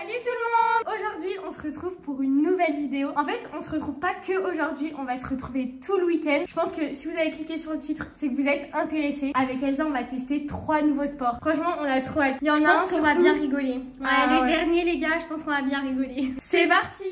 Salut tout le monde! Aujourd'hui on se retrouve pour une nouvelle vidéo. En fait on se retrouve pas que aujourd'hui, on va se retrouver tout le week-end. Je pense que si vous avez cliqué sur le titre c'est que vous êtes intéressés. Avec Elsa on va tester 3 nouveaux sports. Franchement on a trop hâte. Il y en a un qu'on va bien rigoler. Le dernier les gars, je pense qu'on va bien rigoler. C'est parti!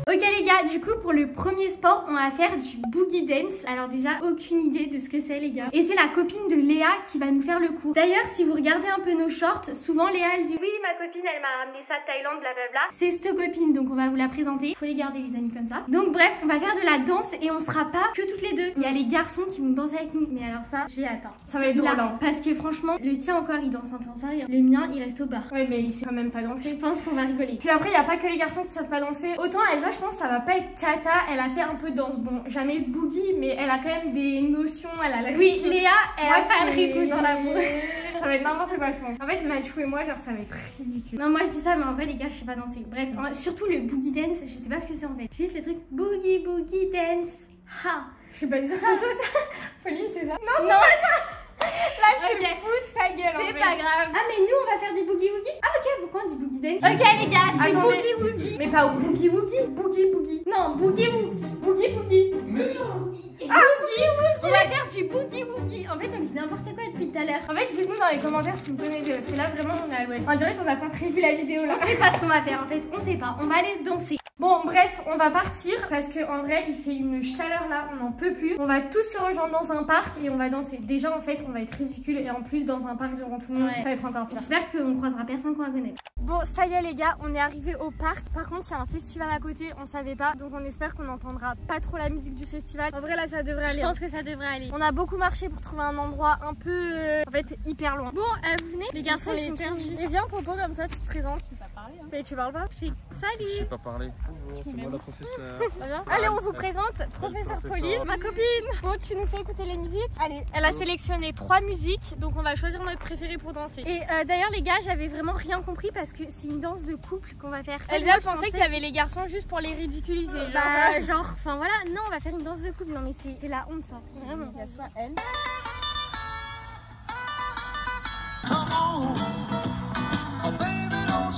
Ok les gars, du coup pour le premier sport on va faire du boogie dance. Alors déjà aucune idée de ce que c'est les gars. Et c'est la copine de Léa qui va nous faire le cours. D'ailleurs si vous regardez un peu nos shorts, souvent Léa elle dit oui ma copine elle m'a ramené ça de Thaïlande blablabla. C'est cette copine donc on va vous la présenter. Il faut les garder les amis comme ça. Donc bref on va faire de la danse et on sera pas que toutes les deux. Il y a les garçons qui vont danser avec nous. Mais alors ça j'ai hâte. Ça va être drôle hein. Parce que franchement le tien encore il danse un peu en sérieux. Le mien il reste au bar. Ouais mais il sait quand même pas danser. Je pense qu'on va rigoler. Puis après il y a pas que les garçons qui savent pas danser. Autant Elsa je pense que ça va pas être cata, elle a fait un peu de danse, bon jamais de boogie mais elle a quand même des notions, elle a la rythme. Oui Léa elle a pas le rythme dans la peau. Ça va être n'importe quoi je pense. En fait Mathieu et moi genre ça va être ridicule. Non moi je dis ça mais en vrai les gars je sais pas danser. Bref surtout le boogie dance je sais pas ce que c'est en fait. Juste le truc boogie dance. Ha. Je sais pas du tout ce que c'est ça. Pauline c'est ça? Non. Là c'est fout de sa gueule. C'est pas grave. Ah mais nous on va faire du boogie woogie. Ah ok pourquoi on dit boogie dance? Ok les gars c'est boogie woogie. Mais pas boogie woogie. Boogie. Non boogie woogie. Boogie. Mais non. Ah boogie woogie. On va faire du boogie woogie. En fait on dit n'importe quoi depuis tout à l'heure. En fait dites-nous dans les commentaires si vous connaissez parce que là vraiment on est à l'ouest. On dirait qu'on a pas prévu la vidéo là. On sait pas ce qu'on va faire en fait. On sait pas. On va aller danser. Bon bref on va partir parce que en vrai il fait une chaleur là on n'en peut plus. On va tous se rejoindre dans un parc et on va danser. Déjà en fait on va être ridicule et en plus dans un parc devant tout le monde ça va être encore pire. J'espère qu'on croisera personne qu'on va connaître. Bon ça y est les gars on est arrivé au parc. Par contre il y a un festival à côté on savait pas donc on espère qu'on n'entendra pas trop la musique du festival. En vrai là ça devrait aller. Je pense que ça devrait aller. On a beaucoup marché pour trouver un endroit un peu en fait hyper loin. Bon vous venez les garçons les filles. Et viens Popo comme ça tu te présentes. Je sais pas parler hein. Mais tu parles pas? Salut. Je sais pas parler. Bonjour, c'est moi la professeure. Allez, on vous présente professeur Pauline, ma copine. Bon, tu nous fais écouter les musiques. Allez, elle a sélectionné 3 musiques, donc on va choisir notre préférée pour danser. Et d'ailleurs, les gars, j'avais vraiment rien compris parce que c'est une danse de couple qu'on va faire. Elsa pensait qu'il y avait les garçons juste pour les ridiculiser. Enfin voilà, non, on va faire une danse de couple. Non, mais c'est la honte, ça. Vraiment. Il y a soit elle.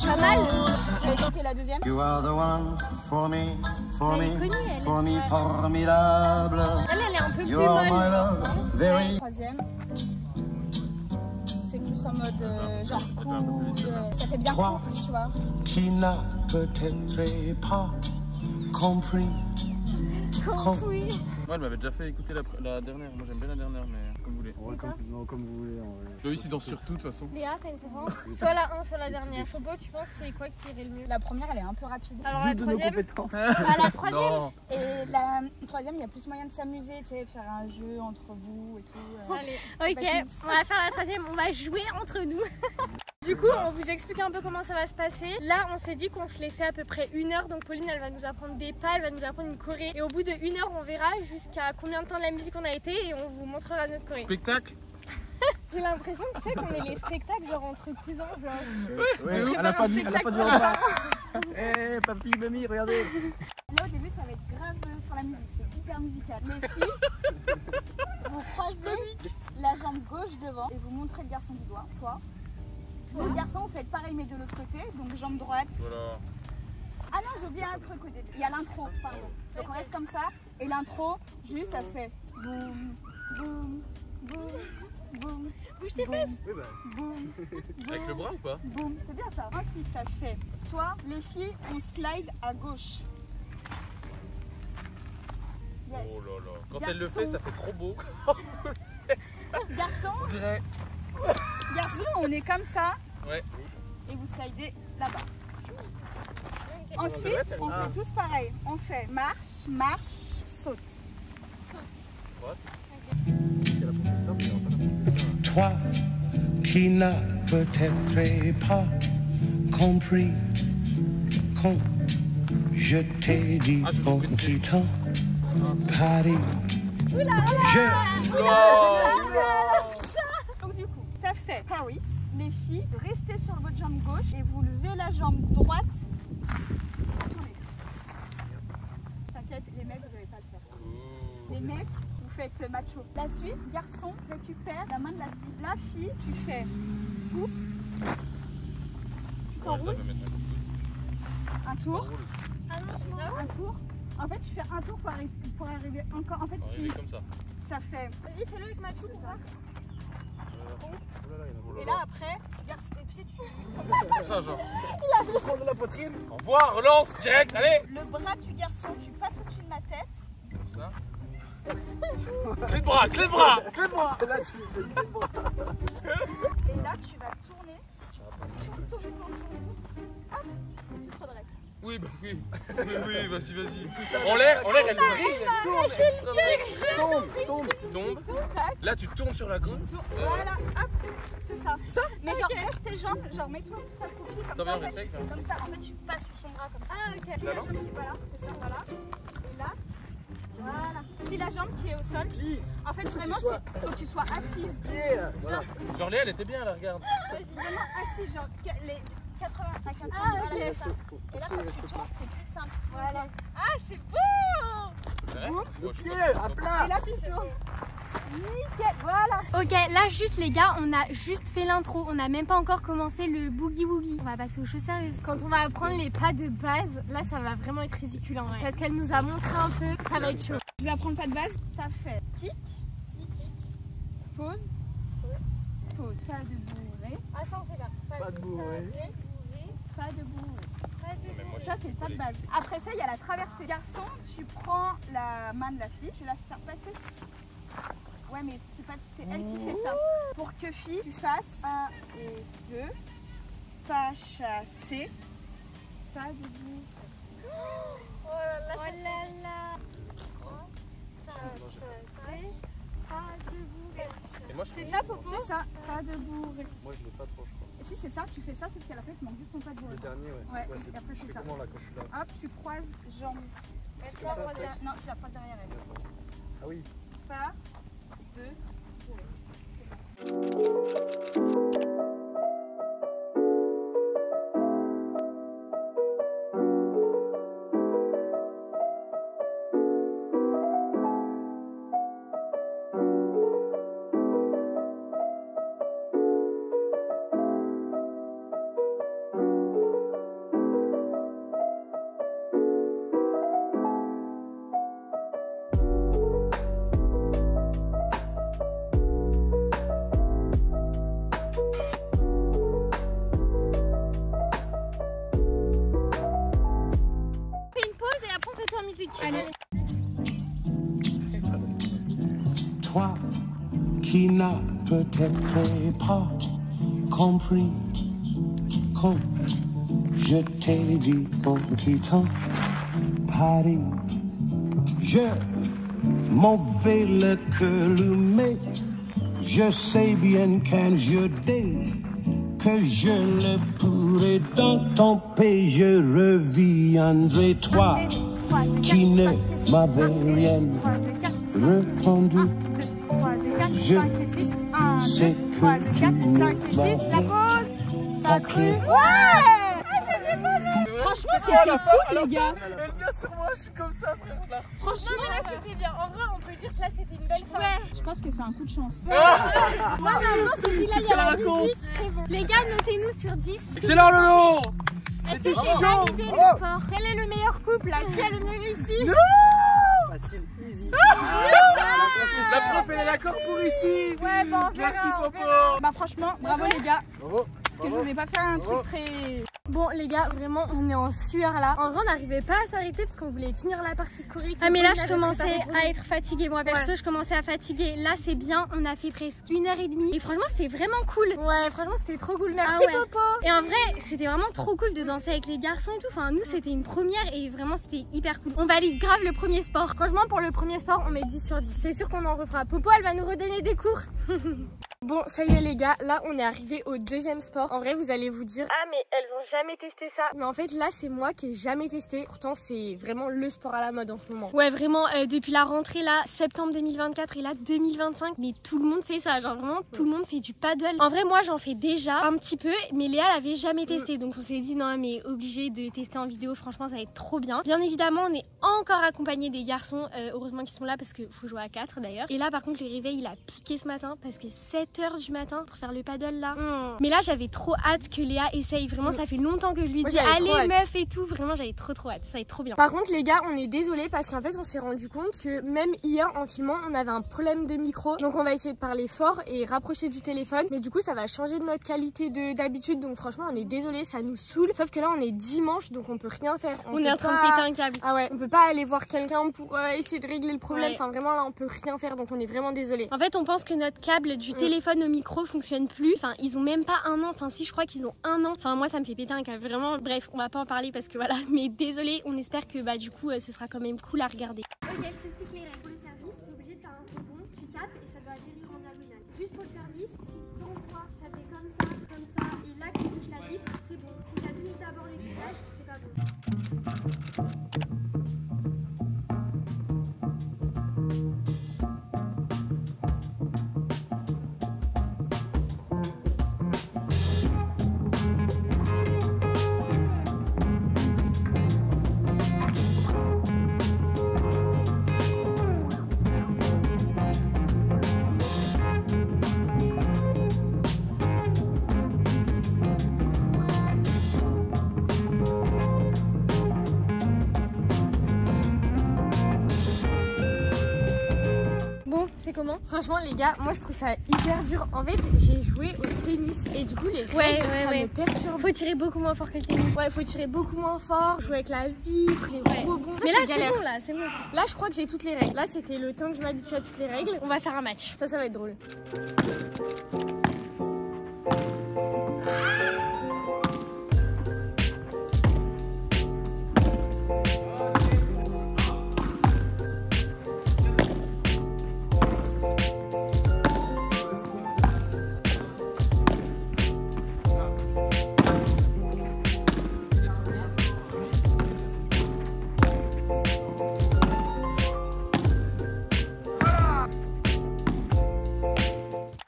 Pas mal. Tu vas tenter la deuxième. You are the one for me, formidable. Elle est un peu plus You are my molle. love, very. Troisième. C'est plus en mode genre cool. Ça fait bien couple, tu vois. Qui n'a peut-être pas compris. Oui. Moi elle m'avait déjà fait écouter la dernière. Moi j'aime bien la dernière mais comme vous voulez. Ouais, comme vous voulez. Loïs il danse sur tout de toute façon. Léa, t'as une préférence? Soit la 1, soit la dernière. Chopo, tu penses c'est quoi qui irait le mieux? La première, elle est un peu rapide. Alors la De nos troisième? compétences. Ah, la troisième? Non. Et la troisième, il y a plus moyen de s'amuser, tu sais, faire un jeu entre vous et tout. Allez. Ok, on va faire la troisième, on va jouer entre nous. Du coup, on vous explique un peu comment ça va se passer. Là, on s'est dit qu'on se laissait à peu près 1 heure. Donc Pauline, elle va nous apprendre des pas, elle va nous apprendre une choré. Et au bout de 1 heure, on verra jusqu'à combien de temps de la musique on a été et on vous montrera notre choré. Spectacle. J'ai l'impression tu sais qu'on est les spectacles genre entre cousins. Genre... Ouais, à la fin du repas. Eh, papy, mamie, regardez. Là, au début, ça va être grave sur la musique. C'est hyper musical. Les filles, vous croisez la jambe gauche devant et vous montrez le garçon du doigt. Toi. Le garçon, vous faites pareil mais de l'autre côté. Donc jambe droite. Voilà. Ah non, j'ai oublié un truc au début. Il y a l'intro, pardon. Donc on reste comme ça. Et l'intro, juste, ça fait boum, boum, boum, boum. Bouge tes fesses. Oui, bah. Boum, Avec le bras ou pas? boum. C'est bien ça. Ensuite, ça fait. Soit les filles, on slide à gauche. Yes. Oh là là. Quand elle le fait, ça fait trop beau. Garçon, On dirait. garçon, on est comme ça. Ouais. Et vous slidez là-bas. Ensuite, on fait tous pareil. On fait marche, saute. What? C'est la professeure, mais pas la professeure. Toi qui n'as peut-être pas compris quand je t'ai dit en quittant Paris. Donc du coup, ça fait Paris. Les filles, restez sur votre jambe gauche et vous levez la jambe droite. Tournez. T'inquiète, les mecs, vous n'allez pas le faire. Les mecs, vous faites faites macho. La suite, garçon récupère la main de la fille. La fille, tu fais coupe. Tu t'enroules. Un tour. Un tour. En fait, tu fais un tour pour arriver encore. En fait, comme ça. Ça fait. Vas-y, fais-le avec Mathieu pour voir. Et là, après, garçon. Et puis tu. Comme ça, genre. Il prend de la poitrine. Au revoir, relance, direct, allez. Le bras du garçon, tu passes au-dessus de ma tête. Comme ça. Clé de bras, clé de bras, clé de bras. Et là, tu fais le bras. Et là, tu vas tourner. Tourner. Hop, et tu te redresses. Oui, bah oui. Oui, vas-y. En l'air, elle brille. Tombe. Tac. Là, tu tournes sur la côte. Voilà, hop, c'est ça. Mais genre, laisse tes jambes, genre, mets-toi tout ça accroupi comme Attends, ça. viens, on essaye. Comme ça, en fait, tu passes sous son bras comme ça. Ah, ok. Puis la jambe qui, voilà, c'est ça, voilà. Et là, voilà. Puis la jambe qui est au sol. Plie. En fait, vraiment, faut que tu sois assise. Plié, là. Voilà. Genre, Léa, elle était bien, là, regarde. Vraiment assise, genre, les 80 à 80. Ah, ok. Voilà, c'est ça. Et là, quand tu tournes, c'est plus simple. Voilà. Ah, c'est beau. C'est vrai? Ouais, je sais Pied, pas. à plat. Et là, tu tournes. Nickel, voilà. Ok, là juste les gars, on a juste fait l'intro, on n'a même pas encore commencé le boogie woogie. On va passer aux choses sérieuses. Quand on va apprendre les pas de base, là ça va vraiment être ridicule en vrai. Parce qu'elle nous a montré un peu, ça va être chaud. Je vous apprends pas de base. Ça fait kick, pause, pause. Pas de bourré, Ah ça on sait pas. Pas de bourré. pas de bourré. Mais moi, Ça c'est le pas de base. Après ça, il y a la traversée. Garçon, tu prends la main de la fille, tu la fais passer. Ouais, mais c'est elle qui fait ça. Pour que fille, tu fasses 1 et 2, pas chasser, pas de bourré. Oh là là, Et moi, je c'est ça Popo? C'est ça, pas de bourré. Moi, je l'ai pas trop, je crois. Et si c'est ça, tu fais ça, sauf qu'à la fin, tu manques juste ton pas de bourré. Le dernier, ouais. Ouais, c'est et après, c'est je fais ça. comment là quand je suis là? Hop, tu croises jambe. C'est comme ça, tac. Non, tu la croises derrière elle. Ah oui. Pas de bourré. Allez. Toi qui n'as peut-être pas compris quand je t'ai dit en quittant Paris, je m'en vais le cœur, mais je sais bien qu'un jour dès que je le pourrai dans ton pays, je reviendrai. Toi qui ne m'avais rien répondu, je sais que tu ne m'avais pas cru. Franchement, c'était cool, les gars. Elle vient sur moi, je suis comme ça, frère. Là. Franchement, Non mais là c'était bien, en vrai on peut dire que là c'était une belle fin. Ouais. je pense que c'est un coup de chance. Normalement c'est dit là il y a la raconte musique, c'est bon. Les gars, notez-nous sur 10. Excellent, Lolo. Est-ce que j'ai validé le sport? Quel est le meilleur couple là? Qui a le mieux réussi? Facile, easy. La prof, elle est d'accord pour ici. Ouais bon, Merci, Popo. Bah franchement, bravo les gars. Bravo. Parce que je vous ai pas fait un truc très... Bon les gars, vraiment on est en sueur là. En vrai on n'arrivait pas à s'arrêter parce qu'on voulait finir la partie de choré. Ah mais là je commençais à être fatiguée. Moi perso je commençais à fatiguer. Là c'est bien, on a fait presque 1h30. Et franchement c'était vraiment cool. Ouais franchement c'était trop cool. Merci Popo. Et en vrai c'était vraiment trop cool de danser avec les garçons et tout. Enfin nous c'était une première et vraiment c'était hyper cool. On valide grave le premier sport. Franchement pour le premier sport on met 10 sur 10. C'est sûr qu'on en refera. Popo elle va nous redonner des cours. Bon, ça y est les gars, là on est arrivé au deuxième sport. En vrai, vous allez vous dire, ah mais elles ont jamais testé ça. Mais en fait, là c'est moi qui ai jamais testé. Pourtant, c'est vraiment le sport à la mode en ce moment. Ouais, vraiment, depuis la rentrée là, septembre 2024 et là 2025, mais tout le monde fait ça. Genre vraiment, tout le monde fait du paddle. En vrai, moi j'en fais déjà un petit peu, mais Léa l'avait jamais testé. Donc on s'est dit, non mais obligé de tester en vidéo, franchement ça va être trop bien. Bien évidemment, on est encore accompagné des garçons, heureusement qu'ils sont là parce qu'il faut jouer à 4 d'ailleurs. Et là par contre, le réveil il a piqué ce matin parce que 7h du matin pour faire le paddle là. Mais là j'avais trop hâte que Léa essaye. Vraiment, ça fait longtemps que je lui dis allez meuf et tout. Vraiment, j'avais trop hâte. Ça va être trop bien. Par contre, les gars, on est désolé parce qu'en fait, on s'est rendu compte que même hier en filmant, on avait un problème de micro. Donc, on va essayer de parler fort et rapprocher du téléphone. Mais du coup, ça va changer de notre qualité d'habitude. Donc, franchement, on est désolé, ça nous saoule. Sauf que là, on est dimanche, donc on peut rien faire. On est en train de péter un câble. Ah ouais, on peut pas aller voir quelqu'un pour essayer de régler le problème. Enfin, vraiment, là, on peut rien faire. Donc, on est vraiment désolé. En fait, on pense que notre câble du téléphone au micro fonctionne plus. Enfin, ils ont même pas un an. Enfin, si, je crois qu'ils ont un an. Enfin, moi, ça me fait péter un câble. Vraiment, bref, on va pas en parler parce que voilà. Mais désolé, on espère que bah, du coup, ce sera quand même cool à regarder. Ok, je t'explique les règles. Pour le service, t'es obligé de faire un rebond. Tu tapes et ça doit atterrir en diagonale. Juste pour le service, si t'envoies, ça fait comme ça. Et là, tu touches la vitre, c'est bon. Si ça touche d'abord le visage, c'est pas bon. Comment? Franchement les gars, moi je trouve ça hyper dur. En fait, j'ai joué au tennis et du coup les règles, ça me perturbe. Faut tirer beaucoup moins fort que le tennis. Ouais, faut tirer beaucoup moins fort, jouer avec la vitre, les rebonds. Mais là c'est bon, là c'est bon. Là je crois que j'ai toutes les règles. Là c'était le temps que je m'habitue à toutes les règles. On va faire un match. Ça va être drôle.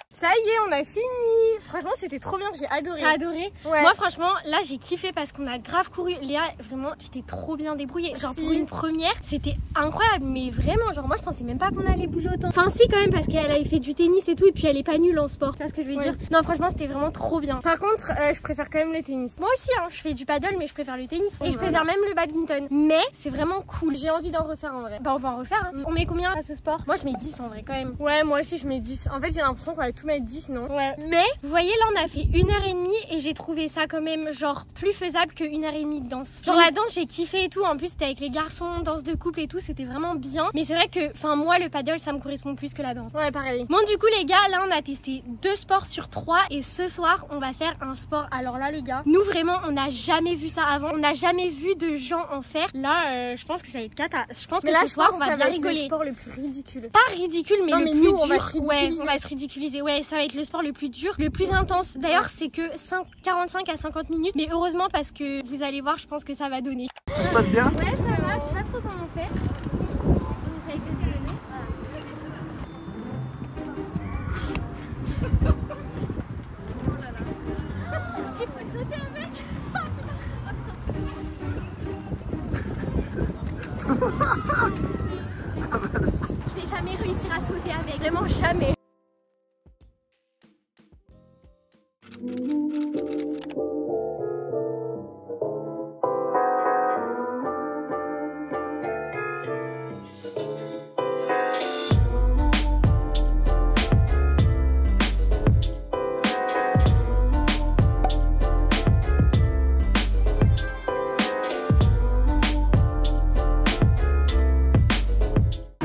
Ça y est, on a fini. Franchement, c'était trop bien, j'ai adoré. T'as adoré? Ouais. Moi, franchement, là, j'ai kiffé parce qu'on a grave couru. Léa, vraiment, tu t'es trop bien débrouillée. Genre, pour une première, c'était incroyable. Mais vraiment, genre, moi, je pensais même pas qu'on allait bouger autant. Enfin, si, quand même, parce qu'elle avait fait du tennis et tout. Et puis, elle est pas nulle en sport. Tu vois ce que je veux dire? Non, franchement, c'était vraiment trop bien. Par contre, je préfère quand même le tennis. Moi aussi, hein, je fais du paddle, mais je préfère le tennis. Et je préfère même le badminton. Mais c'est vraiment cool. J'ai envie d'en refaire en vrai. Bah, on va en refaire. Hein. On met combien à ce sport? Moi, je mets 10 en vrai, quand même. Ouais, moi aussi, je mets 10. En fait, j'ai l'impression qu'on va tout mettre 10, non? Ouais. Mais, vous voyez, là, on a fait 1h30 et j'ai trouvé ça quand même, genre, plus faisable que 1h30 de danse. Genre, la danse, j'ai kiffé et tout. En plus, c'était avec les garçons, danse de couple et tout. C'était vraiment bien. Mais c'est vrai que, enfin, moi, le paddle, ça me correspond plus que la danse. Ouais, pareil. Bon, du coup, les gars, là, on a testé 2 sports sur 3. Et ce soir, on va faire un sport. Alors là, les gars, nous, vraiment, on n'a jamais vu ça avant. On n'a jamais vu de gens en faire. Là, je pense que ça va être cata. Je pense que là, ce soir, on va bien rigoler. C'est le sport le plus ridicule. Pas ridicule, mais le plus dur. On va se ridiculiser. Ouais, on va se ridiculiser. Ouais, ça va être le sport le plus dur, le plus intense. D'ailleurs, c'est que 45 à 50 minutes. Mais heureusement, parce que vous allez voir, je pense que ça va donner. Tout se passe bien? Ouais, ça va. Je sais pas trop comment on fait. On essaye de se lever. Il faut sauter avec. Je vais jamais réussir à sauter avec, vraiment jamais.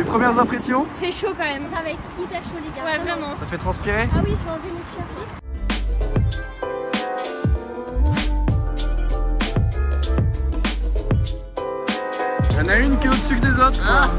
Premières impressions? C'est chaud quand même, ça va être hyper chaud les gars. Ouais, vraiment. Ça fait transpirer? Ah oui, je vais enlever mon t-shirt. Il y en a une qui est au-dessus que des autres. Ah.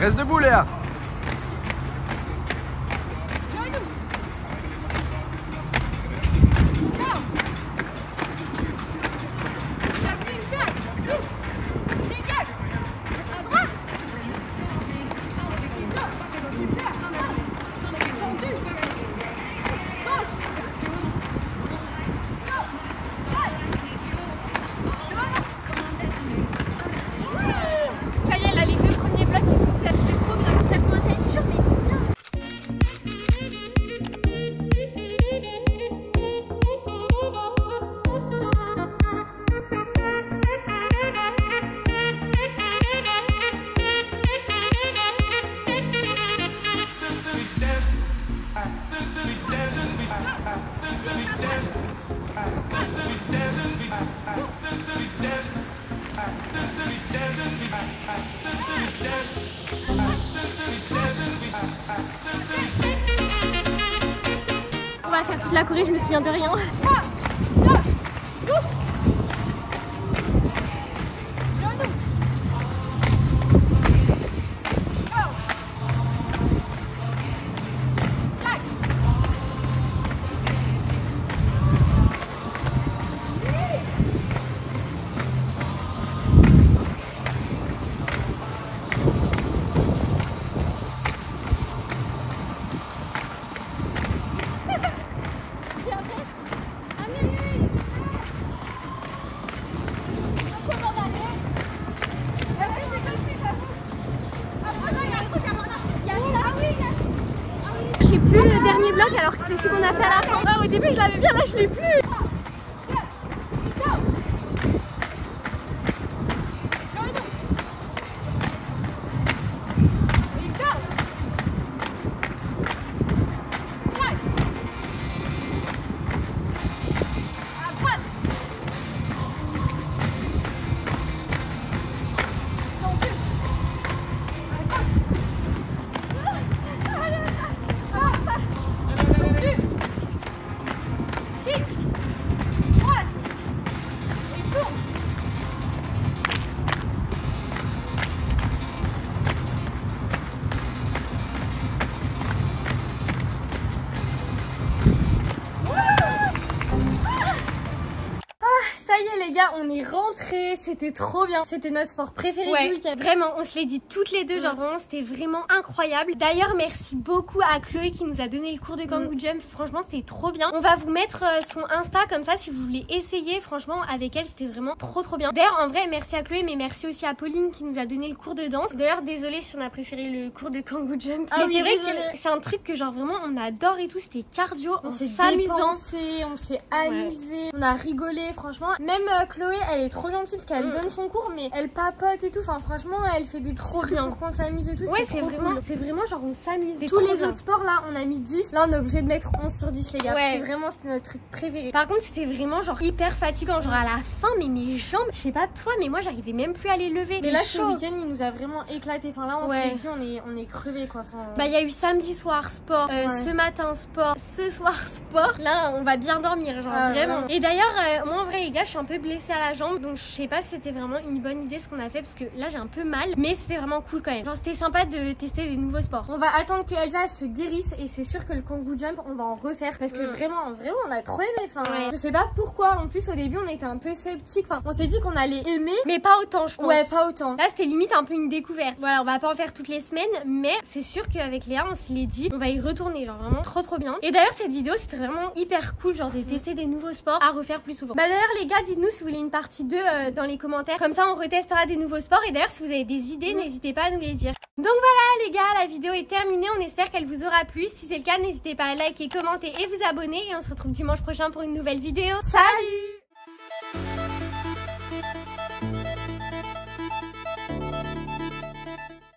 Reste debout, Léa. On va faire toute la Corée, je me souviens de rien. J'ai plus le dernier bloc alors que c'est celui qu'on a fait à la fin. Ouais, au début je l'avais bien, là je l'ai plus. Les gars, on est rentrés, c'était trop bien, c'était notre sport préféré du week-end. Vraiment, on se l'est dit toutes les deux, genre vraiment c'était vraiment incroyable. D'ailleurs, merci beaucoup à Chloé qui nous a donné le cours de Kangoo Jump, franchement c'était trop bien. On va vous mettre son Insta comme ça si vous voulez essayer, franchement avec elle c'était vraiment trop bien. D'ailleurs en vrai merci à Chloé mais merci aussi à Pauline qui nous a donné le cours de danse. D'ailleurs désolée si on a préféré le cours de Kangoo Jump. Mais c'est vrai que c'est un truc que genre vraiment on adore et tout, c'était cardio, on s'est amusant, on s'est amusé, on a rigolé franchement. Même Chloé elle est trop gentille parce qu'elle donne son cours mais elle papote et tout, enfin franchement elle fait des trucs pour qu'on s'amuse et tout. Ouais c'est vraiment genre on s'amuse. Tous les autres sports là on a mis 10, là on est obligé de mettre 11 sur 10 les gars parce que vraiment c'était notre truc préféré. Par contre c'était vraiment genre hyper fatigant, genre à la fin mais mes jambes, je sais pas toi mais moi j'arrivais même plus à les lever. Mais là ce week-end il nous a vraiment éclaté, enfin là on s'est dit on est crevé quoi. Bah il y a eu samedi soir sport, ce matin sport, ce soir sport, là on va bien dormir genre vraiment. Et d'ailleurs moi en vrai les gars je suis un peu blessée à la jambe donc je sais pas si c'était vraiment une bonne idée ce qu'on a fait parce que là j'ai un peu mal mais c'était vraiment cool quand même, genre c'était sympa de tester des nouveaux sports. On va attendre que Elsa se guérisse et c'est sûr que le Kangoo Jump on va en refaire parce que vraiment on a trop aimé, enfin je sais pas pourquoi, en plus au début on était un peu sceptique, enfin on s'est dit qu'on allait aimer mais pas autant je pense. Ouais pas autant, là c'était limite un peu une découverte. Voilà on va pas en faire toutes les semaines mais c'est sûr qu'avec Léa on se l'est dit on va y retourner, genre vraiment trop bien. Et d'ailleurs cette vidéo c'était vraiment hyper cool, genre de tester des nouveaux sports à refaire plus souvent. Bah d'ailleurs les gars dites-nous si vous voulez une partie 2 dans les commentaires, comme ça on retestera des nouveaux sports et d'ailleurs si vous avez des idées n'hésitez pas à nous les dire. Donc voilà les gars, la vidéo est terminée, on espère qu'elle vous aura plu. Si c'est le cas n'hésitez pas à liker, commenter et vous abonner et on se retrouve dimanche prochain pour une nouvelle vidéo. Salut!